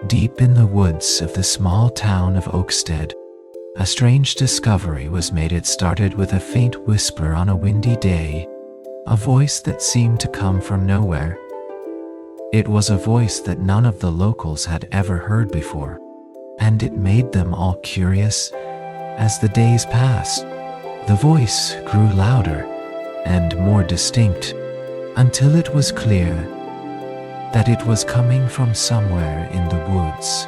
Deep in the woods of the small town of Oakstead, a strange discovery was made. It started with a faint whisper on a windy day, a voice that seemed to come from nowhere. It was a voice that none of the locals had ever heard before, and it made them all curious. As the days passed, the voice grew louder and more distinct, until it was clear that it was coming from somewhere in the woods.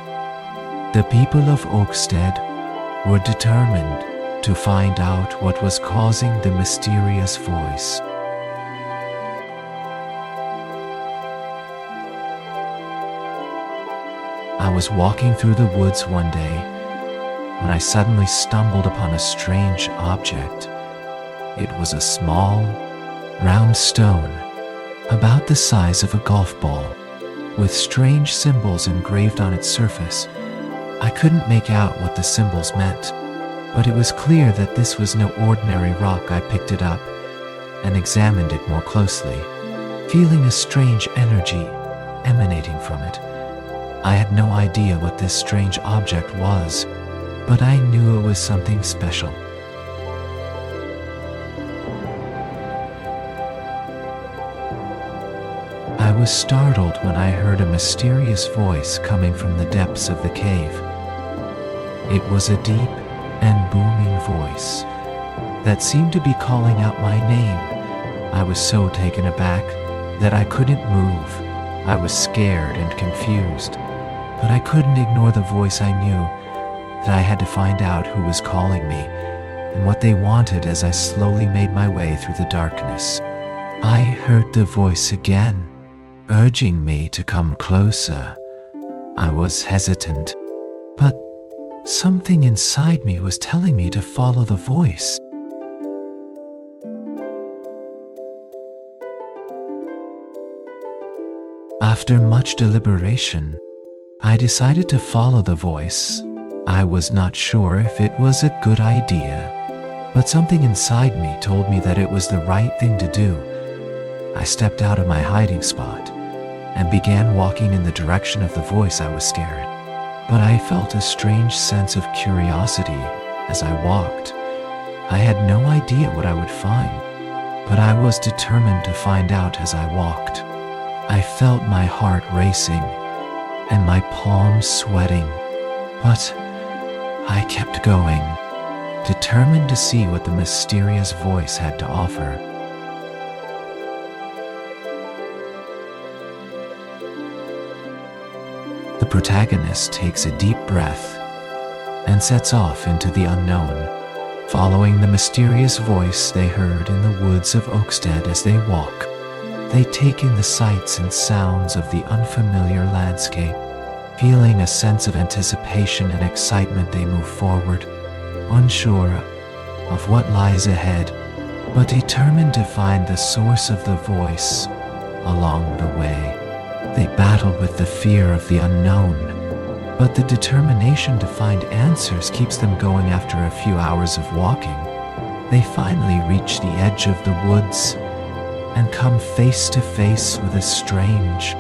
The people of Oakstead were determined to find out what was causing the mysterious voice. I was walking through the woods one day when I suddenly stumbled upon a strange object. It was a small, round stone, about the size of a golf ball, with strange symbols engraved on its surface. I couldn't make out what the symbols meant, but it was clear that this was no ordinary rock. I picked it up and examined it more closely, feeling a strange energy emanating from it. I had no idea what this strange object was, but I knew it was something special. I was startled when I heard a mysterious voice coming from the depths of the cave. It was a deep and booming voice that seemed to be calling out my name. I was so taken aback that I couldn't move. I was scared and confused, but I couldn't ignore the voice. I knew that I had to find out who was calling me and what they wanted. As I slowly made my way through the darkness, I heard the voice again, urging me to come closer. I was hesitant, but something inside me was telling me to follow the voice. After much deliberation, I decided to follow the voice. I was not sure if it was a good idea, but something inside me told me that it was the right thing to do. I stepped out of my hiding spot and began walking in the direction of the voice. I was scared, but I felt a strange sense of curiosity as I walked. I had no idea what I would find, but I was determined to find out. As I walked, I felt my heart racing and my palms sweating, but I kept going, determined to see what the mysterious voice had to offer. The protagonist takes a deep breath and sets off into the unknown, following the mysterious voice they heard in the woods of Oakstead. As they walk, they take in the sights and sounds of the unfamiliar landscape. Feeling a sense of anticipation and excitement, they move forward, unsure of what lies ahead, but determined to find the source of the voice along the way. They battle with the fear of the unknown, but the determination to find answers keeps them going. After a few hours of walking, they finally reach the edge of the woods and come face to face with a strange,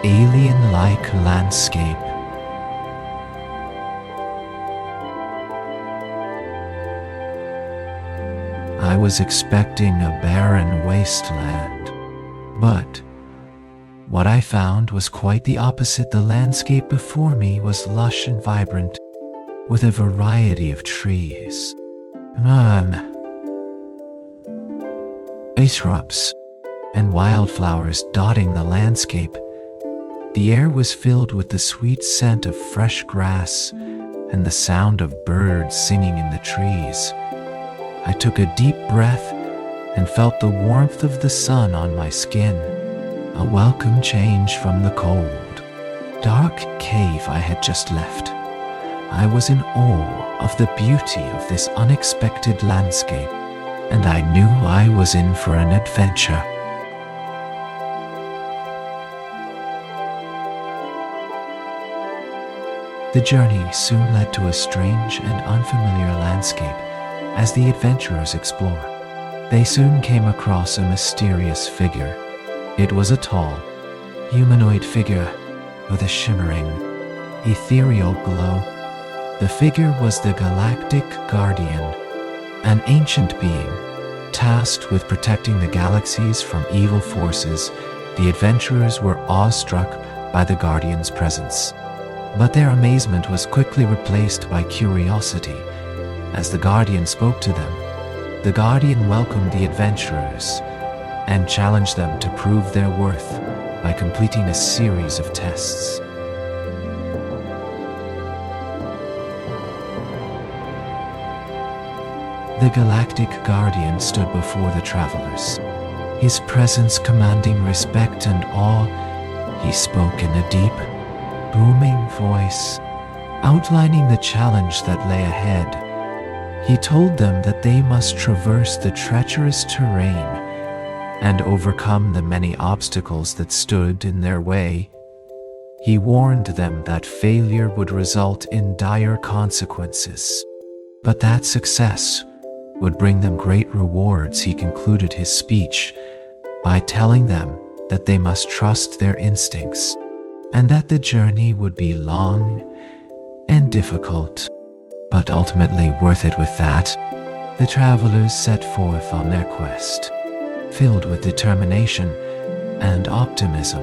alien-like landscape. I was expecting a barren wasteland, but what I found was quite the opposite. The landscape before me was lush and vibrant, with a variety of trees, shrubs, and wildflowers dotting the landscape. The air was filled with the sweet scent of fresh grass and the sound of birds singing in the trees. I took a deep breath and felt the warmth of the sun on my skin, a welcome change from the cold, dark cave I had just left. I was in awe of the beauty of this unexpected landscape, and I knew I was in for an adventure. The journey soon led to a strange and unfamiliar landscape. As the adventurers explored, they soon came across a mysterious figure. It was a tall, humanoid figure with a shimmering, ethereal glow. The figure was the Galactic Guardian, an ancient being tasked with protecting the galaxies from evil forces. The adventurers were awestruck by the Guardian's presence, but their amazement was quickly replaced by curiosity. As the Guardian spoke to them, the Guardian welcomed the adventurers and challenged them to prove their worth by completing a series of tests. The Galactic Guardian stood before the travelers, his presence commanding respect and awe. He spoke in a deep, booming voice, outlining the challenge that lay ahead. He told them that they must traverse the treacherous terrain and overcome the many obstacles that stood in their way. He warned them that failure would result in dire consequences, but that success would bring them great rewards. He concluded his speech by telling them that they must trust their instincts and that the journey would be long and difficult, but ultimately worth it. With that, the travelers set forth on their quest, filled with determination and optimism.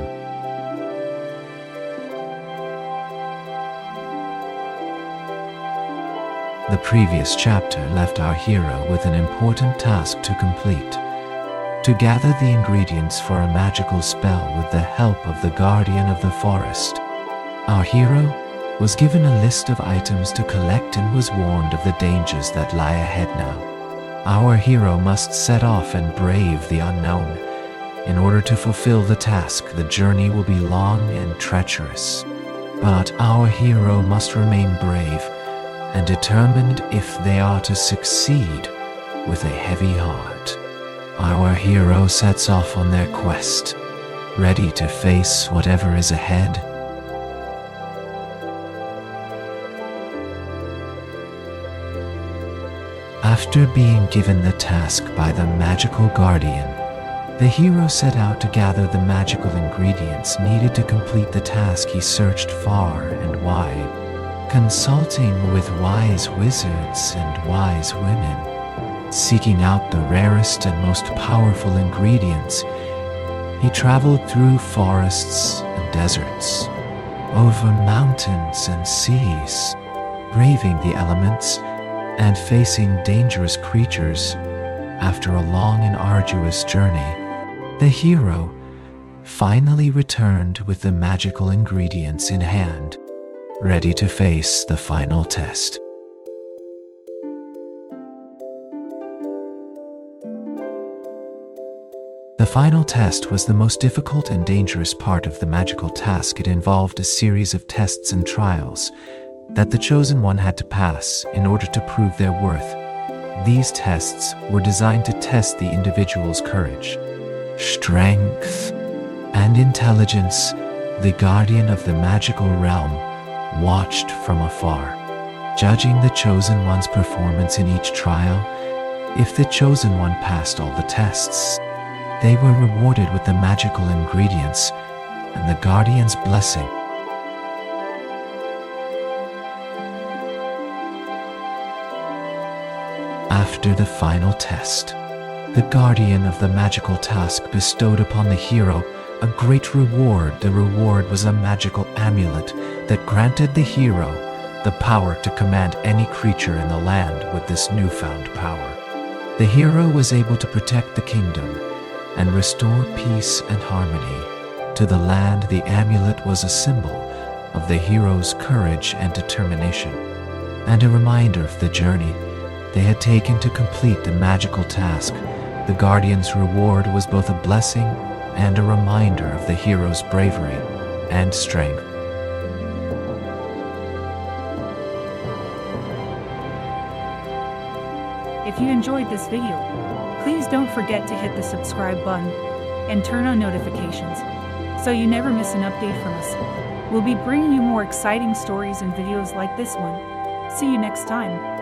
The previous chapter left our hero with an important task to complete: to gather the ingredients for a magical spell with the help of the Guardian of the Forest. Our hero was given a list of items to collect and was warned of the dangers that lie ahead now. Our hero must set off and brave the unknown. In order to fulfill the task, the journey will be long and treacherous. But our hero must remain brave and determined if they are to succeed with a heavy heart. Our hero sets off on their quest, ready to face whatever is ahead. After being given the task by the magical guardian, the hero set out to gather the magical ingredients needed to complete the task. He searched far and wide, consulting with wise wizards and wise women, seeking out the rarest and most powerful ingredients. He traveled through forests and deserts, over mountains and seas, braving the elements and facing dangerous creatures. After a long and arduous journey, the hero finally returned with the magical ingredients in hand, ready to face the final test. The final test was the most difficult and dangerous part of the magical task. It involved a series of tests and trials that the chosen one had to pass in order to prove their worth. These tests were designed to test the individual's courage, strength, and intelligence. The guardian of the magical realm watched from afar, judging the chosen one's performance in each trial. If the chosen one passed all the tests, they were rewarded with the magical ingredients and the guardian's blessing. After the final test, the guardian of the magical task bestowed upon the hero a great reward. The reward was a magical amulet that granted the hero the power to command any creature in the land with this newfound power. The hero was able to protect the kingdom and restore peace and harmony to the land. The amulet was a symbol of the hero's courage and determination, and a reminder of the journey they had taken to complete the magical task. The guardian's reward was both a blessing and a reminder of the hero's bravery and strength. If you enjoyed this video, please don't forget to hit the subscribe button and turn on notifications so you never miss an update from us. We'll be bringing you more exciting stories and videos like this one. See you next time.